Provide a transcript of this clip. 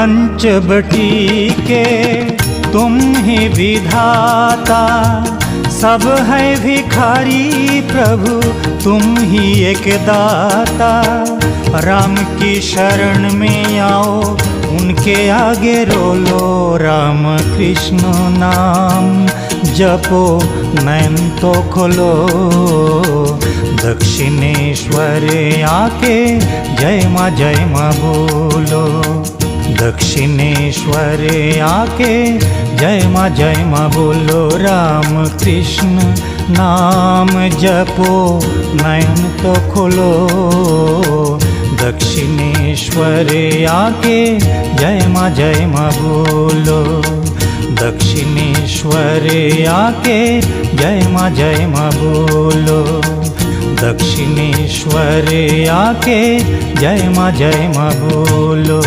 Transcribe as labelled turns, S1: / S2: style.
S1: पंचवटी के तुम ही विधाता, सब है भिखारी प्रभु तुम ही एक दाता। राम की शरण में आओ उनके आगे रोलो, राम कृष्ण नाम जपो नैन तो खोलो। दक्षिणेश्वर आके जय माँ बोलो, दक्षिणेश्वर आके जय माँ बोलो। राम कृष्ण नाम जपो नयन तो खोलो, दक्षिणेश्वर आके जय माँ बोलो। दक्षिणेश्वर आके जय माँ बोलो, दक्षिणेश्वर आके जय माँ बोलो।